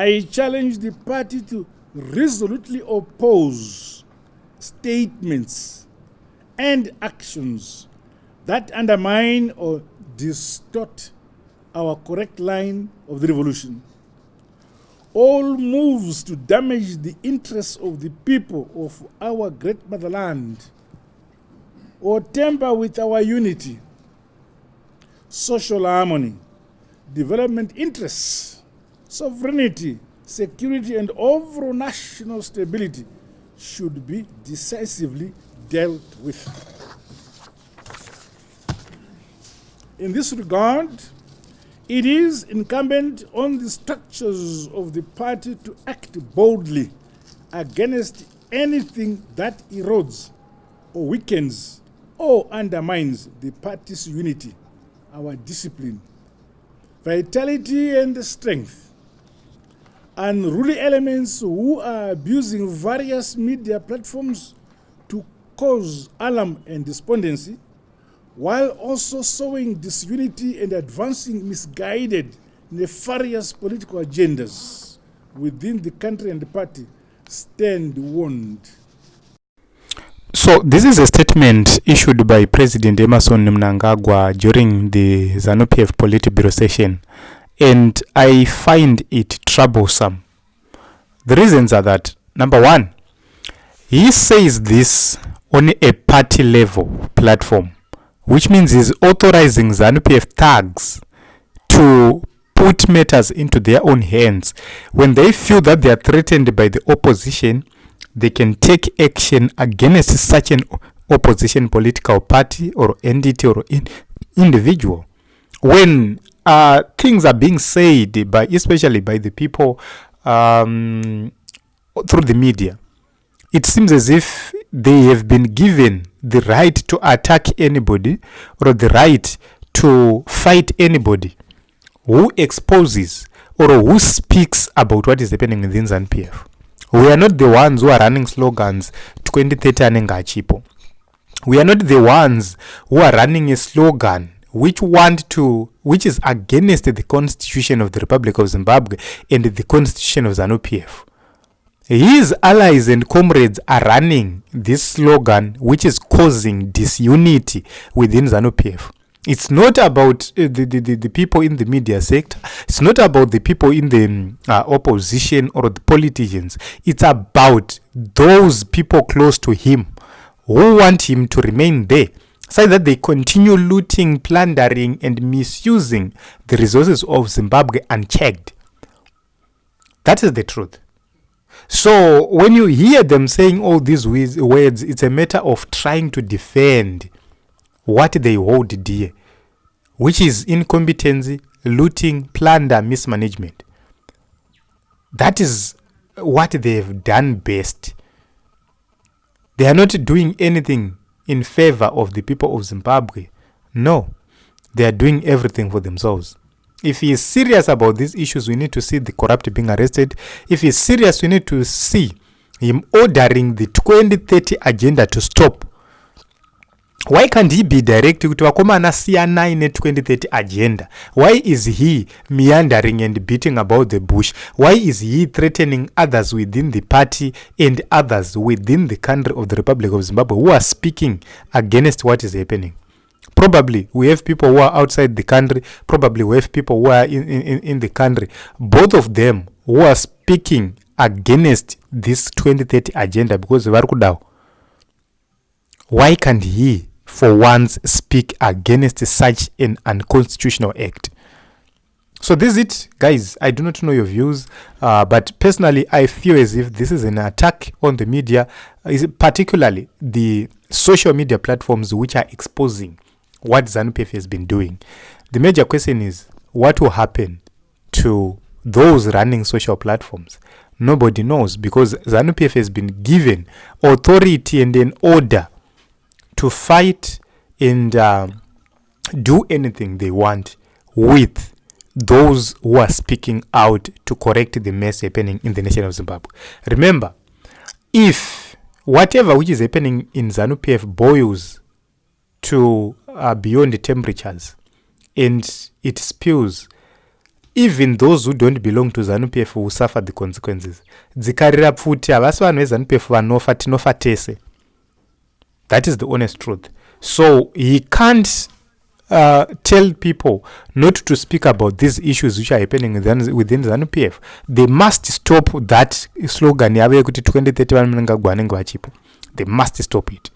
I challenge the party to resolutely oppose statements and actions that undermine or distort our correct line of the revolution. All moves to damage the interests of the people of our great motherland or tamper with our unity, social harmony, development interests, sovereignty, security, and overall national stability should be decisively dealt with. In this regard, it is incumbent on the structures of the party to act boldly against anything that erodes or weakens or undermines the party's unity, our discipline, vitality, and strength. Unruly elements who are abusing various media platforms to cause alarm and despondency, while also sowing disunity and advancing misguided, nefarious political agendas within the country and the party, stand warned. So this is a statement issued by President Emmerson Mnangagwa during the ZANU PF Politburo session, and I find it troublesome. The reasons are that, number one, he says this on a party level platform, which means he's authorizing ZANU PF thugs to put matters into their own hands. When they feel that they are threatened by the opposition, they can take action against such an opposition political party or entity or individual. When things are being said by, especially by the people through the media, it seems as if they have been given the right to attack anybody or the right to fight anybody who exposes or who speaks about what is happening within ZANU PF. We are not the ones who are running slogans 2030 anengachipo. We are not the ones who are running a slogan which is against the Constitution of the Republic of Zimbabwe and the Constitution of ZANU PF. His allies and comrades are running this slogan which is causing disunity within ZANU PF. It's not about the people in the media sector. It's not about the people in the opposition or the politicians. It's about those people close to him who want him to remain there, so that they continue looting, plundering, and misusing the resources of Zimbabwe unchecked. That is the truth. So when you hear them saying all these words, it's a matter of trying to defend what they hold dear, which is incompetency, looting, plunder, mismanagement. That is what they've done best. They are not doing anything in favor of the people of Zimbabwe. No, they are doing everything for themselves. If he is serious about these issues, we need to see the corrupt being arrested. If he's serious, we need to see him ordering the 2030 agenda to stop. Why can't he be direct to Wakomana CNI 2030 agenda? Why is he meandering and beating about the bush? Why is he threatening others within the party and others within the country of the Republic of Zimbabwe who are speaking against what is happening? Probably we have people who are outside the country. Probably we have people who are in the country. Both of them who are speaking against this 2030 agenda because they are kudao. Why can't he, for once, speak against such an unconstitutional act? So this is it, guys. I do not know your views, but personally, I feel as if this is an attack on the media, particularly the social media platforms which are exposing what ZANU PF has been doing. The major question is, what will happen to those running social platforms? Nobody knows, because ZANU PF has been given authority and an order to fight and do anything they want with those who are speaking out to correct the mess happening in the nation of Zimbabwe. Remember, if whatever which is happening in ZANU PF boils to beyond the temperatures and it spills, even those who don't belong to ZANU PF will suffer the consequences. Dzikarira pfuti havasi vanhu veZANU PF vanofa, tinofa tese. That is the honest truth. So he can't tell people not to speak about these issues which are happening within ZANU PF. They must stop that slogan yavo yekuti 2030 Mnangagwa anenge vachipo. They must stop it.